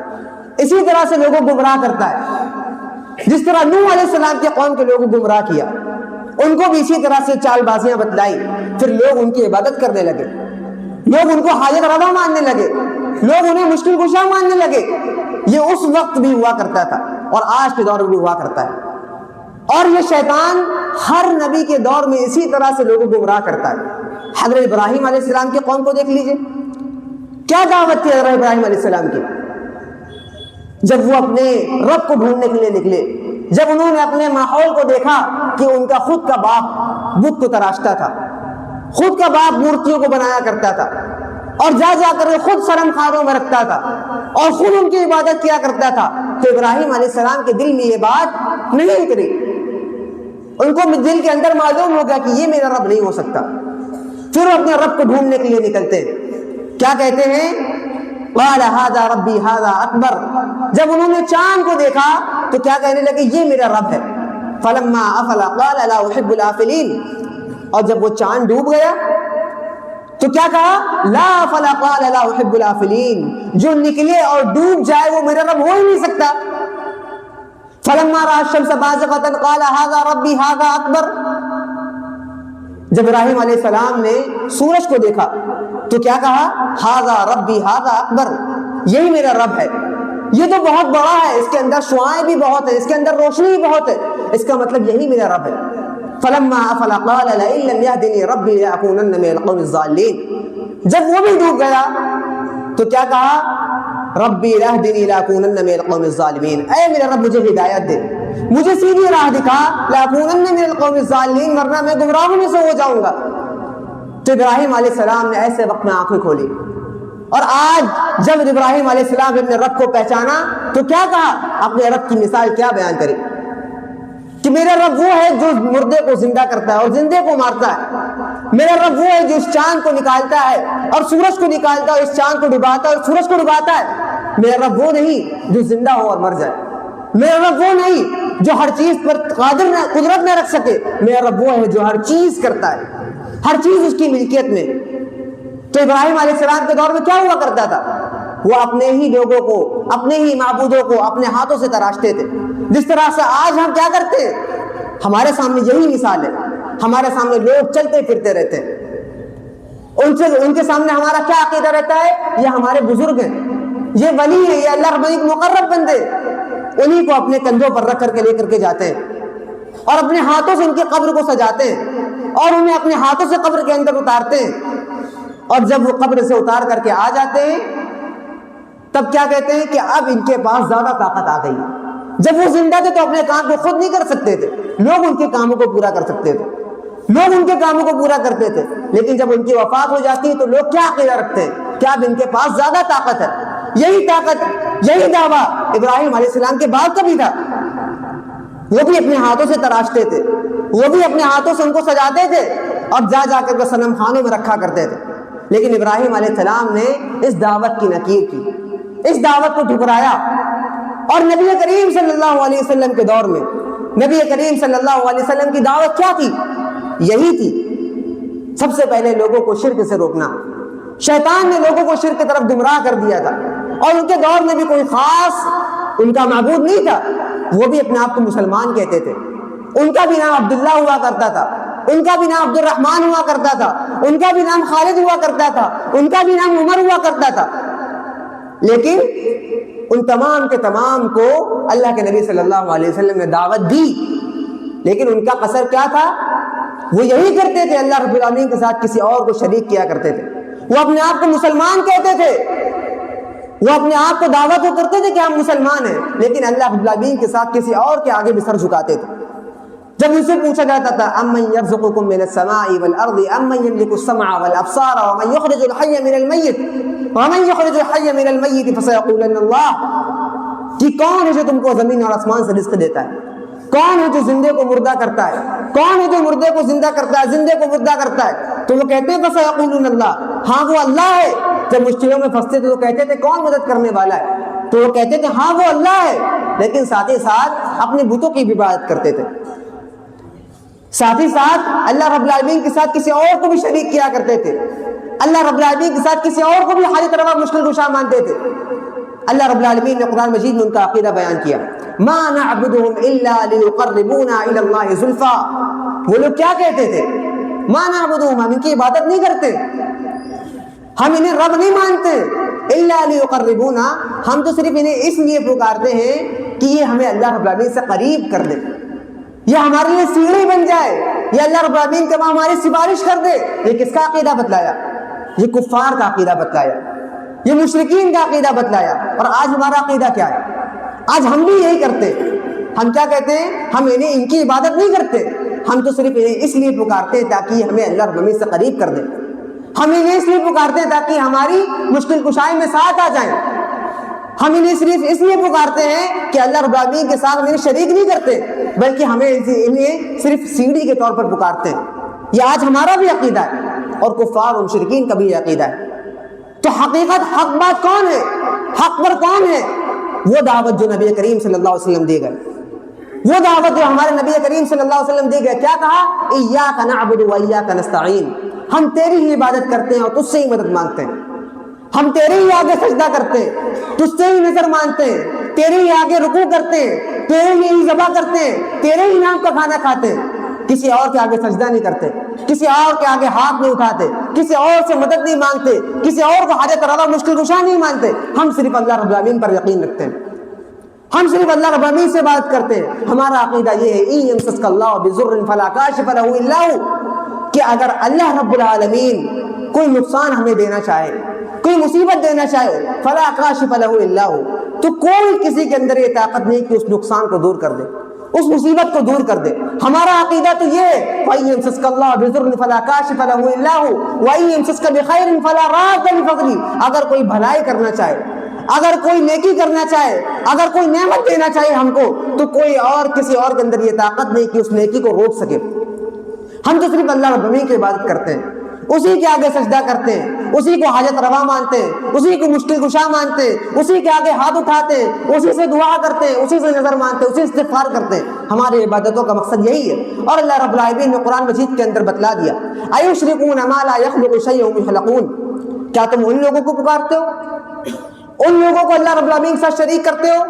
اسی طرح سے لوگوں کو گمراہ کرتا ہے. جس طرح نوح علیہ السلام کے قوم کے لوگوں کو گمراہ کیا، ان کو بھی اسی طرح سے چال بازیاں بتلائی. پھر لوگ ان کی عبادت کرنے لگے، لوگ ان کو حاجت روا ماننے لگے، لوگ انہیں مشکل کشا ماننے لگے. یہ اس وقت بھی ہوا کرتا تھا اور آج کے دور میں بھی ہوا کرتا ہے. اور یہ شیطان ہر نبی کے دور میں اسی طرح سے لوگوں کو گمراہ کرتا ہے. حضرت ابراہیم علیہ السلام کے قوم کو دیکھ لیجئے, کیا دعوت تھی حضرت ابراہیم علیہ السلام کی. جب وہ اپنے رب کو ڈھونڈنے کے لیے نکلے, جب انہوں نے اپنے ماحول کو دیکھا کہ ان کا خود کا باپ بت کو تراشتا تھا, خود کا باپ مورتیوں کو بنایا کرتا تھا, اور جا کر خود صنم خانوں میں رکھتا تھا اور خود ان کی عبادت کیا کرتا تھا, تو ابراہیم علیہ السلام کے دل میں یہ بات نہیں اتری. ان کو دل کے اندر معلوم ہو گیا کہ یہ میرا رب نہیں ہو سکتا. پھر وہ اپنے رب کو ڈھونڈنے کے لیے نکلتے ہیں. کیا کہتے ہیں؟ قال هذا ربی هذا اکبر. جب انہوں نے چاند کو دیکھا تو کیا کہنے لگے؟ یہ میرا رب ہے. فلما افل قال لا احب الافلین. اور جب وہ چاند ڈوب گیا تو کیا کہا؟ لا افل قال لا احب الافلین. جو نکلے اور ڈوب جائے وہ میرا رب ہو ہی نہیں سکتا. فلما رأى الشمس بازغة قال هذا ربي هذا اکبر. جب ابراہیم علیہ السلام نے سورج کو دیکھا تو کیا کہا؟ هذا ربي هذا اکبر. یہی میرا رب ہے, یہ تو بہت بڑا ہے, اس کے اندر شعاعیں بھی بہت ہیں, اس کے اندر روشنی بھی بہت ہے, اس کا مطلب یہی میرا رب ہے. فلما افل قال لئن لم يهدني ربي لأكونن من القوم الضالين. جب وہ بھی ڈوب گیا تو کیا کہا؟ ربی اہدنی لاکونن من القوم الظالمین. اے میرا رب مجھے ہدایت دے, مجھے سیدھی راہ دکھا, لاکونن من القوم الظالمین, ورنہ میں گمراہوں میں سے ہو جاؤں گا. تو ابراہیم علیہ السلام نے ایسے وقت میں آنکھیں کھولی, اور آج جب ابراہیم علیہ السلام نے اپنے رب کو پہچانا تو کیا کہا؟ اپنے رب کی مثال کیا بیان کرے کہ میرا رب وہ ہے جو مردے کو زندہ کرتا ہے اور زندے کو مارتا ہے. میرا رب وہ ہے جو اس چاند کو نکالتا ہے اور سورج کو نکالتا ہے, اور اس چاند کو ڈباتا ہے اور سورج کو ڈباتا ہے. میرا رب وہ نہیں جو زندہ ہو اور مر جائے. میرا رب وہ نہیں جو ہر چیز پر قدرت نہ رکھ سکے. میرا رب وہ ہے جو ہر چیز کرتا ہے, ہر چیز اس کی ملکیت میں. تو ابراہیم علیہ السلام کے دور میں کیا ہوا کرتا تھا؟ وہ اپنے ہی لوگوں کو, اپنے ہی معبودوں کو اپنے ہاتھوں سے تراشتے تھے, جس طرح سے آج ہم کیا کرتے ہیں. ہمارے سامنے یہی مثال ہے. ہمارے سامنے لوگ چلتے پھرتے رہتے ہیں, ان کے سامنے ہمارا کیا عقیدہ رہتا ہے؟ یہ ہمارے بزرگ ہیں, یہ ولی ہیں, یہ اللہ رب العالمین مقرب بندے, انہی کو اپنے کندھوں پر رکھ کر کے لے کر کے جاتے ہیں اور اپنے ہاتھوں سے ان کی قبر کو سجاتے ہیں اور انہیں اپنے ہاتھوں سے قبر کے اندر اتارتے ہیں. اور جب وہ قبر سے اتار کر کے آ جاتے ہیں تب کیا کہتے ہیں کہ اب ان کے پاس زیادہ طاقت آ گئی. جب وہ زندہ تھے تو اپنے کام کو خود نہیں کر سکتے تھے, لوگ ان کے کاموں کو پورا کر سکتے تھے, لوگ ان کے کاموں کو پورا کرتے تھے. لیکن جب ان کی وفات ہو جاتی ہے تو لوگ کیا عقیدہ رکھتے ہیں کہ اب ان کے پاس زیادہ طاقت ہے. یہی طاقت, یہی دعویٰ ابراہیم علیہ السلام کے باپ کا بھی تھا. وہ بھی اپنے ہاتھوں سے تراشتے تھے, وہ بھی اپنے ہاتھوں سے ان کو سجاتے تھے اور جا کر کے صنم خانوں میں رکھا کرتے تھے. لیکن ابراہیم علیہ السلام نے اس دعوت کی نکیر کی, اس دعوت کو ٹھکرایا. اور نبی کریم صلی اللہ علیہ وسلم کے دور میں نبی کریم صلی اللہ علیہ وسلم کی دعوت کیا تھی؟ یہی تھی. سب سے پہلے لوگوں کو شرک سے روکنا. شیطان نے لوگوں کو شرک کی طرف گمراہ کر دیا تھا, اور ان کے دور میں بھی کوئی خاص ان کا معبود نہیں تھا. وہ بھی اپنے آپ کو مسلمان کہتے تھے. ان کا بھی نام عبداللہ ہوا کرتا تھا, ان کا بھی نام عبد الرحمن ہوا کرتا تھا, ان کا بھی نام خالد ہوا کرتا تھا, ان کا بھی نام عمر ہوا کرتا تھا. لیکن ان تمام کے تمام کو اللہ کے نبی صلی اللہ علیہ وسلم نے دعوت دی. لیکن ان کا قصر کیا تھا؟ وہ یہی کرتے تھے, اللہ رب العالمین کے ساتھ کسی اور کو شریک کیا کرتے تھے. وہ اپنے آپ کو مسلمان کہتے تھے, وہ اپنے آپ کو دعوت کرتے تھے کہ ہم مسلمان ہیں, لیکن اللہ رب العالمین کے ساتھ کسی اور کے آگے بھی سر جھکاتے تھے. جب ان سے پوچھا جاتا تھا امن یرزقکم من السماء والارض امن یملک السمع والابصار ومن یخرج الحی من المیت ومن یخرج الحی من المیت فسیقولن اللہ, کہ کون ہے جو تم کو زمین اور آسمان سے رزق دیتا ہے, کون ہے جو زندے کو مردہ کرتا ہے, کون ہے جو مردے کو زندہ کرتا ہے, زندے کو مردہ کرتا ہے. تو وہ کہتے ہیں فسیقولن اللہ, ہاں وہ اللہ ہے. جب مشکلوں میں پھنستے تھے تو کہتے تھے کون مدد کرنے والا ہے, تو وہ کہتے تھے ہاں وہ اللہ ہے. لیکن ساتھ ہی ساتھ اپنے بتوں کی بھی عبادت کرتے تھے, ساتھ ہی ساتھ اللہ رب العالمین کے ساتھ کسی اور کو بھی شریک کیا کرتے تھے, اللہ رب العالمین کے ساتھ کسی اور کو بھی حاجت روا مشکل کشا مانتے تھے. اللہ رب العالمین نے قرآن مجید میں ان کا عقیدہ بیان کیا, ما نعبدهم الا ليقربونا الى الله زلفا. وہ لوگ کیا کہتے تھے؟ ما نعبدهم, ہم ان کی عبادت نہیں کرتے, ہم انہیں رب نہیں مانتے, الا لیقربونا، ہم تو صرف انہیں اس لیے پکارتے ہیں کہ یہ ہمیں اللہ رب العالمین سے قریب کر دے، یہ ہمارے لیے سیڑھی بن جائے، یہ اللہ رب العالمین کے وہاں ہماری سفارش کر دے۔ یہ کس کا عقیدہ بتلایا؟ یہ کفار کا عقیدہ بتلایا، یہ مشرکین کا عقیدہ بتلایا۔ اور آج ہمارا عقیدہ کیا ہے؟ آج ہم بھی یہی کرتے، ہم کیا کہتے ہیں؟ ہم انہیں ان کی عبادت نہیں کرتے، ہم تو صرف انہیں اس لیے پکارتے ہیں تاکہ یہ ہمیں اللہ رب العالمین سے قریب کر دے، ہم انہیں اس لیے پکارتے ہیں تاکہ ہماری مشکل کشائی میں ساتھ آ جائیں، ہم انہیں صرف اس لیے پکارتے ہیں کہ اللہ رب العالمین کے ساتھ ہم انہیں شریک نہیں کرتے، بلکہ ہمیں انہیں صرف سیڑھی کے طور پر پکارتے ہیں۔ یہ آج ہمارا بھی عقیدہ ہے اور کفار و مشرکین کا بھی یہ عقیدہ ہے۔ تو حقیقت حق بات کون ہے؟ حق پر کون ہے؟ وہ دعوت جو نبی کریم صلی اللہ علیہ وسلم دے گئے، وہ دعوت جو ہمارے نبی کریم صلی اللہ علیہ وسلم دے گئے۔ کیا کہا؟ ایاک نعبد و ایاک نستعین، ہم تیری ہی عبادت کرتے ہیں اور تجھ سے ہی مدد مانگتے ہیں، ہم تیرے ہی آگے سجدہ کرتے ہیں، تجھ سے ہی نظر مانتے ہیں، تیرے ہی آگے رکوع کرتے ہیں، تیرے ہی ذبح کرتے ہیں، تیرے ہی نام کا کھانا کھاتے ہیں، کسی اور کے آگے سجدہ نہیں کرتے، کسی اور کے آگے ہاتھ نہیں اٹھاتے، کسی اور سے مدد نہیں مانگتے، کسی اور کو حاجت روا مشکل کشا نہیں مانتے، ہم صرف اللہ رب العالمین پر یقین رکھتے ہیں، ہم صرف اللہ رب العالمین سے بات کرتے ہیں۔ ہمارا عقیدہ یہ ہے ان یمسسک اللہ بضر فلا کاشف له الا هو، کہ اگر اللہ رب العالمین کوئی نقصان ہمیں دینا چاہے، کوئی مصیبت دینا چاہے، فلا کاشف له الا هو، تو کوئی کسی کے اندر یہ طاقت نہیں کہ اس نقصان کو دور کر دے، اس مصیبت کو دور کر دے۔ ہمارا عقیدہ تو یہ ہے وَإِن يَمْسَسْكَ اللَّهُ بِضُرٍّ فَلَا كَاشِفَ لَهُ إِلَّا هُوَ وَإِن يَمْسَسْكَ بِخَيْرٍ فَلَا رَادَّ لِفَضْلِهِ، اگر کوئی بھلائی کرنا چاہے، اگر کوئی نیکی کرنا چاہے، اگر کوئی نعمت دینا چاہے ہم کو، تو کوئی اور کسی اور کے اندر یہ طاقت نہیں کہ اس نیکی کو روک سکے۔ ہم تو صرف اللہ رب العالمین کی عبادت کرتے ہیں، اسی کے آگے سجدہ کرتے ہیں، اسی کو حاجت روا مانتے ہیں، اسی کو مشکل کشا مانتے ہیں، اسی کے آگے ہاتھ اٹھاتے ہیں، اسی سے دعا کرتے ہیں، اسی سے نظر مانتے ہیں، اسی سے استغفار کرتے ہیں۔ ہماری عبادتوں کا مقصد یہی ہے۔ اور اللہ رب العالمین نے قرآن مجید کے اندر بتلا دیا ایشرکون ما لا یخلق شیئا وهم یخلقون، کیا تم ان لوگوں کو پکارتے ہو، ان لوگوں کو اللہ رب العالمین کے ساتھ شریک کرتے ہو،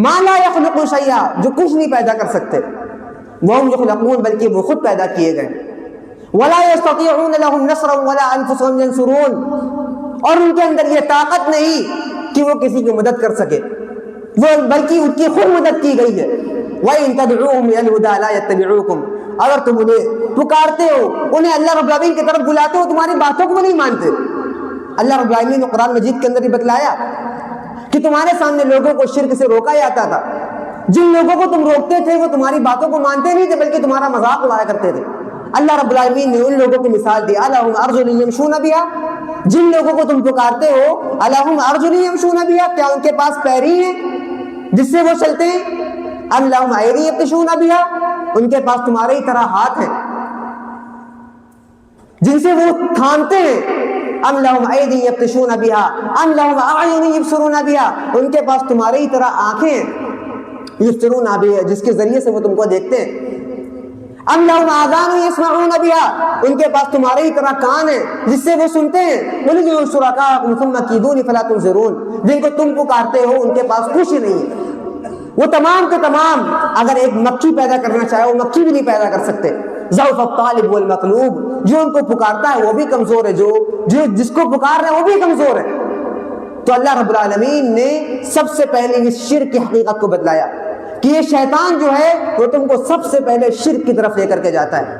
ما لا یخلق شیئا، جو کچھ نہیں پیدا کر سکتے، وهم یخلقون، بلکہ وہ خود پیدا کیے گئے، ولا يستطيعون لهم نصرا ولا انفسهم ينصرون، اور ان کے اندر یہ طاقت نہیں کہ وہ کسی کی مدد کر سکے، وہ بلکہ ان کی خود مدد کی گئی ہے۔ وَإِن تَدْعُوهُمْ إِلَى الْهُدَىٰ لَا يَتَّبِعُوكُمْ، اگر تم انہیں پکارتے ہو، انہیں اللہ رب العالمین کی طرف بلاتے ہو، تمہاری باتوں کو نہیں مانتے۔ اللہ رب العالمین نے قرآن مجید کے اندر ہی بتلایا کہ تمہارے سامنے لوگوں کو شرک سے روکا جاتا تھا، جن لوگوں کو تم روکتے تھے وہ تمہاری باتوں کو مانتے نہیں تھے بلکہ تمہارا مذاق اڑایا کرتے تھے۔ اللہ رب العالمین نے ان لوگوں کی مثال دی، الہم ارجل یمشون بها، جن لوگوں کو تم پکارتے ہو، الہم ارجل یمشون بها، کیا ان کے پاس پیری ہیں جس سے وہ چلتے ہیں؟ ام لہم ایدی یبطشون بها، ان کے پاس تمہارے ہی طرح ہاتھ ہیں جن سے وہ تھامتے ہیں؟ ام لہم ایدی یبطشون بها ام لہم اعین یبصرون بها، ان کے پاس تمہارے ہی طرح آنکھیں ہیں یبصرون بها، جس کے ذریعے سے وہ تم کو دیکھتے ہیں۔ ام لہم آذان یسمعون بها، ان کے پاس تمہارے ہی طرح کان ہیں جس سے وہ سنتے ہیں۔ قل ادعوا شرکاءکم ثم کیدون فلا تنظرون، جن کو تم پکارتے ہو ان کے پاس کچھ ہی نہیں ہے، وہ تمام کے تمام اگر ایک مکھی پیدا کرنا چاہے وہ مکھی بھی نہیں پیدا کر سکتے۔ ضعف الطالب والمطلوب، جو ان کو پکارتا ہے وہ بھی کمزور ہے، جو جس کو پکار رہے ہیں وہ بھی کمزور ہے۔ تو اللہ رب العالمین نے سب سے پہلے اس شرک کی حقیقت کو بتلایا کہ یہ شیطان جو ہے وہ تم کو سب سے پہلے شرک کی طرف لے کر کے جاتا ہے،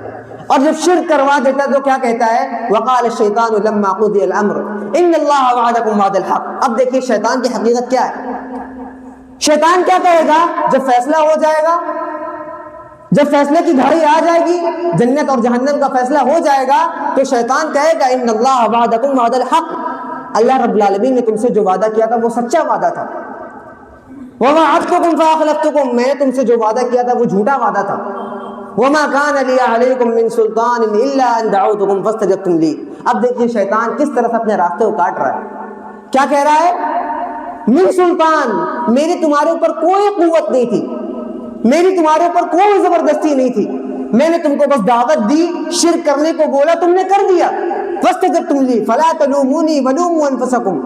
اور جب شرک کروا دیتا ہے تو کیا کہتا ہے؟ وقال الشیطان لما قضی الامر ان اللہ وعدکم وعد الحق۔ اب دیکھیے شیطان کی حقیقت کیا ہے۔ شیطان کیا کہے گا جب فیصلہ ہو جائے گا، جب فیصلے کی گھڑی آ جائے گی، جنت اور جہنم کا فیصلہ ہو جائے گا، تو شیطان کہے گا ان اللہ وعدکم وعد الحق، اللہ رب العالمین نے تم سے جو وعدہ کیا تھا وہ سچا وعدہ تھا۔ وَوَعَدْتُكُمْ فَأَخْلَفْتُكُمْ، میں نے تم سے جو وعدہ کیا تھا وہ جھوٹا وعدہ تھا۔ وَمَا كَانَ لِيَ عَلَيْكُمْ مِنْ سُلْطَانٍ إِلَّا أَنْ دَعَوْتُكُمْ فَاسْتَجَبْتُمْ لِي۔ اب دیکھیے شیطان کس طرح سے اپنے راستے کو کاٹ رہا ہے۔ کیا کہہ رہا ہے؟ من سلطان، میری تمہارے اوپر کوئی قوت نہیں تھی، میری تمہارے اوپر کوئی زبردستی نہیں تھی، میں نے تم کو بس دعوت دی، شرک کرنے کو بولا، تم نے کر دیا۔ فَاسْتَجَبْتُمْ لِي فَلَا تَلُومُونِي وَلُومُوا أَنفُسَكُمْ،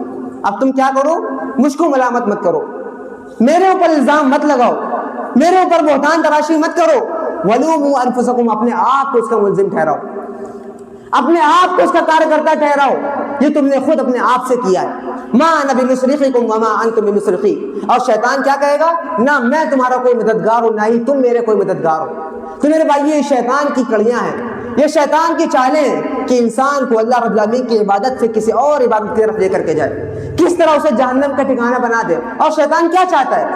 اب تم کیا کرو؟ مجھ کو ملامت مت کرو، میرے اوپر الزام مت لگاؤ، میرے اوپر بہتان تراشی مت کرو۔ وَلُومُوا أَنفُسَكُمْ، اپنے آپ کو اس کا ملزم ٹھہراؤ، اپنے آپ کو اس کا کارکرتا ٹھہراؤ، یہ تم نے خود اپنے آپ سے کیا ہے۔ ما انا بمصرخکم وما انتم بمصرخی، اور شیطان کیا کہے گا؟ نہ میں تمہارا کوئی مددگار ہوں، نہ ہی تم میرے کوئی مددگار ہو۔ تو میرے بھائی یہ شیطان کی کڑیاں ہیں، یہ شیطان کی چالیں ہیں کہ انسان کو اللہ رب العالمین کی عبادت سے کسی اور عبادت کی طرف لے کر کے جائے، کس طرح اسے جہنم کا ٹھکانہ بنا دے۔ اور شیطان کیا چاہتا ہے؟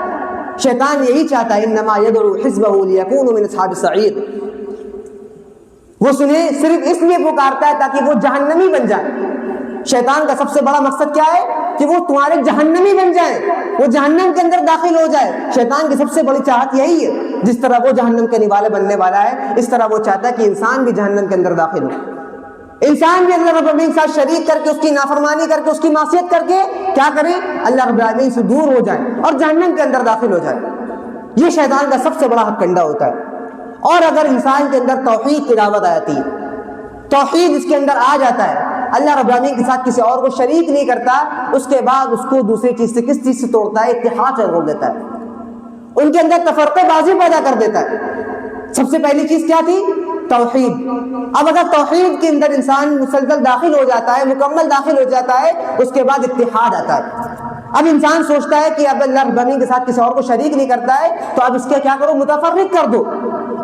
شیطان یہی چاہتا ہے انما یدعو حزبہ لیکونوا من اصحاب السعیر، وہ سنیں صرف اس لیے پکارتا ہے تاکہ وہ جہنمی بن جائے۔ شیطان کا سب سے بڑا مقصد کیا ہے؟ کہ وہ تمہارے جہنمی بن جائیں، وہ جہنم کے اندر داخل ہو جائے۔ شیطان کی سب سے بڑی چاہت یہی ہے، جس طرح وہ جہنم کے نوالے بننے والا ہے، اس طرح وہ چاہتا ہے کہ انسان بھی جہنم کے اندر داخل ہو، انسان بھی اللہ رب العالمین کے ساتھ شریک کر کے، اس کی نافرمانی کر کے، اس کی معصیت کر کے کیا کرے؟ اللہ رب العالمین سے دور ہو جائے اور جہنم کے اندر داخل ہو جائے۔ یہ شیطان کا سب سے بڑا ہتھ کنڈا ہوتا ہے۔ اور اگر انسان کے اندر توحید کی دعوت آتی ہے، توحید اس کے اندر آ جاتا ہے، اللہ رب العالمین کے ساتھ کسی اور کو شریک نہیں کرتا، اس کے بعد اس کو دوسری چیز سے کس چیز سے توڑتا ہے؟ اتحاد سے توڑ دیتا ہے، ان کے اندر تفرقہ بازی پیدا کر دیتا ہے۔ سب سے پہلی چیز کیا تھی؟ توحید۔ اب اگر توحید کے اندر انسان مسلسل داخل ہو جاتا ہے، مکمل داخل ہو جاتا ہے، اس کے بعد اتحاد آتا ہے۔ اب انسان سوچتا ہے کہ اب اللہ رب العالمین کے ساتھ کسی اور کو شریک نہیں کرتا ہے، تو اب اس کے کیا کرو؟ متفرق کر دو،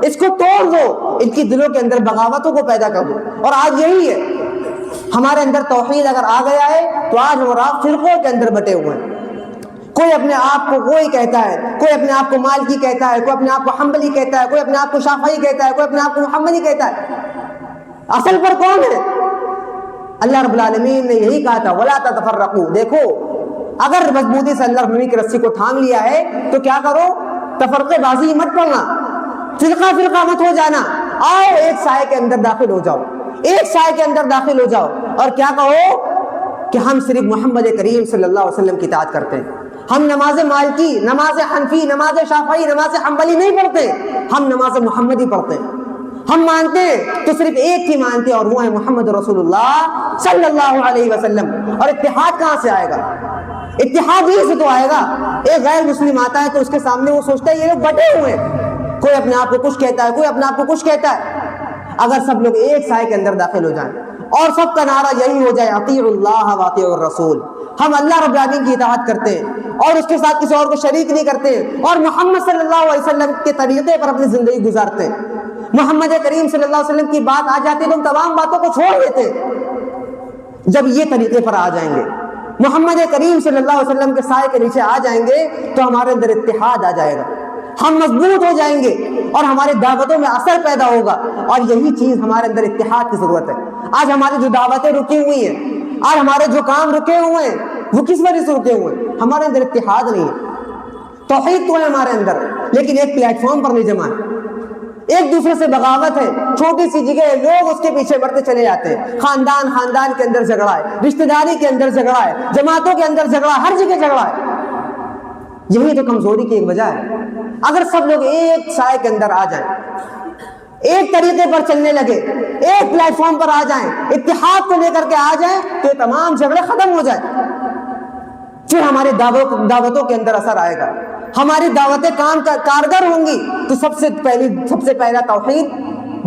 اس کو توڑ دو، ان کی دلوں کے اندر بغاوتوں کو پیدا کر دو۔ اور آج یہی ہے، ہمارے اندر توحید اگر آ گیا ہے تو آج ہم آپ فرقوں کے اندر بٹے ہوئے ہیں۔ کوئی اپنے آپ کو کوئی کہتا ہے، کوئی اپنے آپ کو مالکی کہتا ہے، کوئی اپنے آپ کو حنبلی کہتا ہے، کوئی اپنے آپ کو شافعی کہتا ہے، کوئی اپنے آپ کو محمدی کہتا ہے۔ اصل پر کون ہے؟ اللہ رب العالمین نے یہی کہا تھا وَلَا تَتَفَرَّقُوا۔ دیکھو اگر مضبوطی سے اللہ رب العالمین کی رسی کو تھام لیا ہے تو کیا کرو؟ تفرقے بازی مت پڑنا، فرقہ فرقہ مت ہو جانا، آؤ ایک سائے کے اندر داخل ہو جاؤ، ایک سائے کے اندر داخل ہو جاؤ، اور کیا کہو کہ ہم صرف محمد کریم صلی اللہ علیہ وسلم کی اطاعت کرتے ہیں، ہم نماز مالکی، نماز حنفی، نماز شافعی، نماز حنبلی نہیں پڑھتے، ہم نماز محمدی پڑھتے ہیں۔ ہم مانتے تو صرف ایک ہی مانتے، اور وہ ہے محمد رسول اللہ صلی اللہ علیہ وسلم۔ اور اتحاد کہاں سے آئے گا؟ اتحاد یہی سے تو آئے گا، ایک غیر مسلم آتا ہے تو اس کے سامنے وہ سوچتا ہے یہ لوگ بٹے ہوئے ہیں، کوئی اپنے آپ کو کچھ کہتا ہے، کوئی اپنے آپ کو کچھ کہتا ہے۔ اگر سب لوگ ایک سائے کے اندر داخل ہو جائیں اور سب کا نعرہ یہی ہو جائے اطیعوا اللہ واطیعوا الرسول، ہم اللہ رب العالمین کی اطاعت کرتے ہیں اور اس کے ساتھ کسی اور کو شریک نہیں کرتے اور محمد صلی اللہ علیہ وسلم کے طریقے پر اپنی زندگی گزارتے ہیں، محمد کریم صلی اللہ علیہ وسلم کی بات آ جاتی ہے تو ہم تمام باتوں کو چھوڑ دیتے ہیں۔ جب یہ طریقے پر آ جائیں گے، محمد کریم صلی اللہ علیہ وسلم کے سائے کے نیچے آ جائیں گے، تو ہمارے اندر اتحاد آ جائے گا، ہم مضبوط ہو جائیں گے اور ہماری دعوتوں میں اثر پیدا ہوگا۔ اور یہی چیز ہمارے اندر اتحاد کی ضرورت ہے۔ آج ہماری جو دعوتیں رکی ہوئی ہیں، آج ہمارے جو کام رکے ہوئے ہیں، وہ کس وجہ سے رکے ہوئے ہیں؟ ہمارے اندر اتحاد نہیں ہے۔ توحید تو ہے ہمارے اندر، لیکن ایک پلیٹ فارم پر نہیں جمع ہے، ایک دوسرے سے بغاوت ہے، چھوٹی سی جگہ لوگ اس کے پیچھے بڑھتے چلے جاتے ہیں، خاندان کے اندر جھگڑا ہے، رشتہ داری کے اندر جھگڑا ہے، جماعتوں کے اندر جھگڑا، ہر جگہ جھگڑا ہے۔ یہی تو کمزوری کی ایک وجہ ہے۔ اگر سب لوگ ایک سائے کے اندر آ جائیں، ایک طریقے پر چلنے لگے، ایک پلیٹ فارم پر آ جائیں، اتحاد کو لے کر کے آ جائیں، تو یہ تمام جھگڑے ختم ہو جائیں، پھر ہماری دعوتوں کے اندر اثر آئے گا، ہماری دعوتیں کارگر ہوں گی۔ تو سب سے پہلا توحید،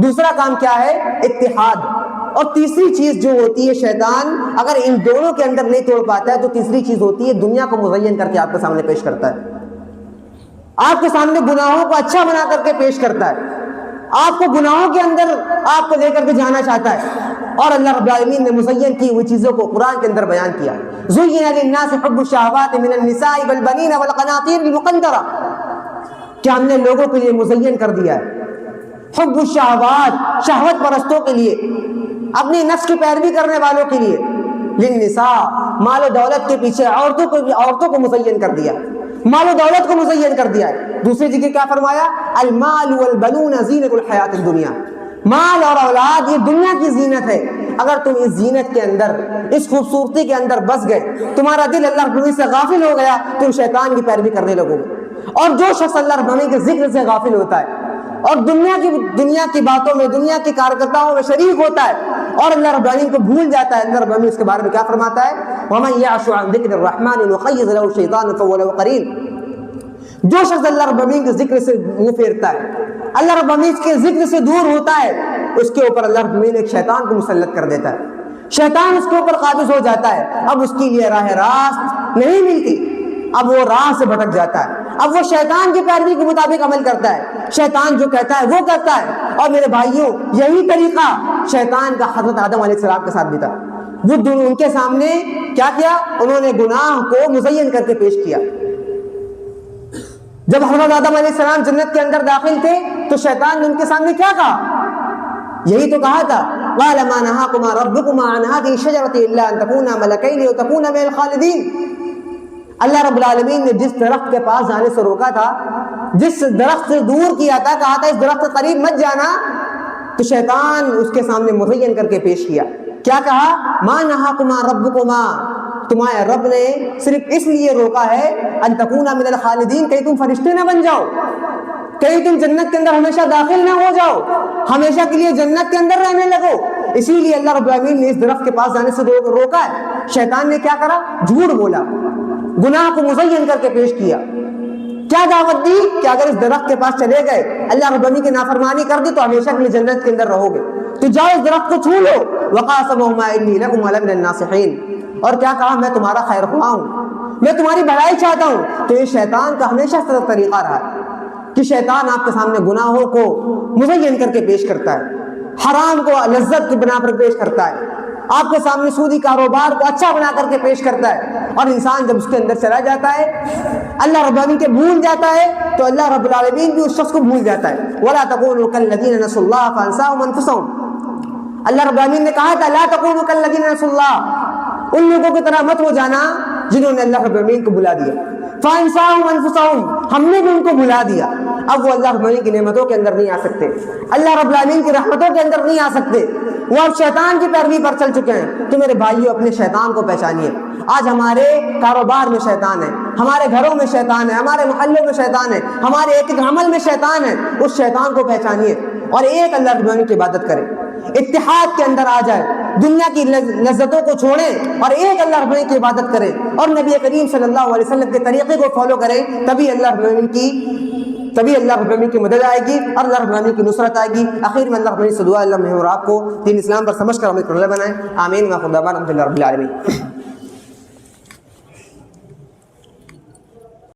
دوسرا کام کیا ہے؟ اتحاد، اور تیسری چیز جو ہوتی ہے شیطان اگر ان دونوں کے اندر نہیں توڑ پاتا ہے تو تیسری چیز ہوتی ہے دنیا کو مزین کر کے آپ کے سامنے پیش کرتا ہے، آپ کے سامنے گناہوں کو اچھا بنا کر کے پیش کرتا ہے، آپ کو گناہوں کے اندر آپ کو لے کر کے جانا چاہتا ہے۔ اور اللہ رب العالمین نے مزین کی ہوئی چیزوں کو قرآن کے اندر بیان کیا، زُيِّنَ لِلنَّاسِ حُبُّ الشَّهَوَاتِ مِنَ النِّسَاءِ وَالْبَنِينَ وَالْقَنَاطِيرِ الْمُقَنطَرَةِ، کہ ہم نے لوگوں کے لیے مزین کر دیا ہے حب الشہوات، شہوت پرستوں کے لیے، اپنی نفس کی پیروی کرنے والوں کے لیے، للنساء، مال و دولت کے پیچھے عورتوں کو مزین کر دیا، مال و دولت کو مزین کر دیا ہے۔ دوسری جگہ کیا فرمایا؟ المال والبنون زینت الحیات الدنیا، مال اور اولاد یہ دنیا کی زینت ہے۔ اگر تم اس زینت کے اندر، اس خوبصورتی کے اندر بس گئے، تمہارا دل اللہ رب العالمین سے غافل ہو گیا، تم شیطان کی پیروی کرنے لگو گے۔ اور جو شخص اللہ رب العالمین کے ذکر سے غافل ہوتا ہے اور دنیا کی باتوں میں، دنیا کی کارکرداؤں میں شریک ہوتا ہے اور اللہ رب العالمین کو بھول جاتا ہے، اللہ رب العالمین اس کے بارے میں کیا فرماتا ہے؟ وَمَن يَعْشُ عَن ذِكْرِ الرَّحْمَنِ نُقَيِّضْ لَهُ شَيْطَانٌ فَهُوَ لَهُ قَرِينٌ۔ جو شخص اللہ رب العالمین کے ذکر سے منہ پھیرتا ہے، اللہ رب العالمین کے ذکر سے دور ہوتا ہے، اس کے اوپر اللہ رب العالمین ایک شیطان کو مسلط کر دیتا ہے۔ شیطان اس کے اوپر قابض ہو جاتا ہے، اب اس کے لیے راہ راست نہیں ملتی، اب وہ راہ سے بھٹک جاتا ہے، اب وہ شیطان کی پیروی کے مطابق عمل کرتا ہے، شیطان جو کہتا ہے وہ کرتا ہے۔ اور میرے بھائیوں، یہی طریقہ شیطان کا حضرت آدم علیہ السلام کے ساتھ بھی تھا۔ وہ ان کے سامنے کیا کیا؟ انہوں نے گناہ کو مزین کر کے پیش کیا۔ جب حضرت آدم علیہ السلام جنت کے اندر داخل تھے تو شیطان نے ان کے سامنے کیا کہا؟ یہی تو کہا تھا قال ما نهاكما ربكما عن هذه الشجرة الا ان تكونا ملكين او تكونا من الخالدين۔ اللہ رب العالمین نے جس درخت کے پاس جانے سے روکا تھا، جس درخت سے دور کیا تھا، کہا تھا اس درخت کے قریب مت جانا، تو شیطان اس کے سامنے مزین کر کے پیش کیا۔ کیا کہا؟ ما نهاكما ربكما، تمہارے رب نے صرف اس لیے روکا ہے ان تکونا من الخالدین، کہیں تم فرشتے نہ بن جاؤ، کہیں تم جنت کے اندر ہمیشہ داخل نہ ہو جاؤ، ہمیشہ کے لیے جنت کے اندر رہنے لگو۔ اسی لیے اللہ رب العالمین نے اس درخت کے پاس جانے سے روکا ہے۔ شیطان نے کیا کرا؟ جھوٹ بولا، گناہ کو مزین کر کے پیش کیا۔ کیا دعوت دی کہ اگر اس درخت کے پاس چلے گئے، اللہ رب العالمین کی نافرمانی کر دی تو ہمیشہ کے لیے جنت کے اندر رہو گے، تو جاؤ اس درخت کو چھو لو۔ وقاسمہما انی لکما لمن الناصحین، اور کیا کہا؟ میں تمہارا خیر خواہ ہوں، میں تمہاری بھلائی چاہتا ہوں۔ تو یہ شیطان کا ہمیشہ سے طریقہ رہا ہے کہ شیطان آپ کے سامنے گناہوں کو مزین کر کے پیش کرتا ہے، حرام کو لذت کی بنا پر پیش کرتا ہے، آپ کے سامنے سودی کاروبار کو اچھا بنا کر کے پیش کرتا ہے، اور انسان جب اس کے اندر چلا جاتا ہے، اللہ رب العالمین کے بھول جاتا ہے، تو اللہ رب العالمین بھی اس شخص کو بھول جاتا ہے۔ وَلَا تَكُونُوا كَالَّذِينَ نَسُوا اللَّهَ فَأَنسَاهُمْ أَنفُسَهُمْ، اللہ رب العالمین نے کہا تھا لا تَكُونُوا كَالَّذِينَ نَسُوا اللَّهَ، ان لوگوں کی طرح مت ہو جانا جنہوں نے اللہ رب العالمین کو بھلا دیا۔ فَأَنسَاهُمْ أَنفُسَهُمْ، ہم نے بھی ان کو بھلا دیا۔ اب وہ اللہ رب العالمین کی نعمتوں کے اندر نہیں آ سکتے، اللہ رب العالمین کی رحمتوں کے اندر نہیں آ سکتے، وہ اب شیطان کی پیروی پر چل چکے ہیں۔ تو میرے بھائیو، اپنے شیطان کو پہچانیے۔ آج ہمارے کاروبار میں شیطان ہے، ہمارے گھروں میں شیطان ہے، ہمارے محلوں میں شیطان ہے، ہمارے ایک ایک عمل میں شیطان ہے۔ اس شیطان کو پہچانیے اور ایک اللہ رب العالمین کی عبادت کریں، اتحاد کے اندر آ جائے، دنیا کی لذتوں کو چھوڑیں اور ایک اللہ رب العالمین کی عبادت کریں اور نبی کریم صلی اللہ علیہ وسلم کے طریقے کو فالو کریں، تبھی اللہ رب العالمین کی مدد آئے گی اور اللہ رب العالمین کی نصرت آئے گی۔ آخر میں اللہ رب العالمین سے دعا، اللہ ہمیں اور آپ کو دین اسلام پر سمجھ کر عمل کرنے والے بنائیں۔ آمین۔ و آخر دعوانا الحمد للہ رب العالمین۔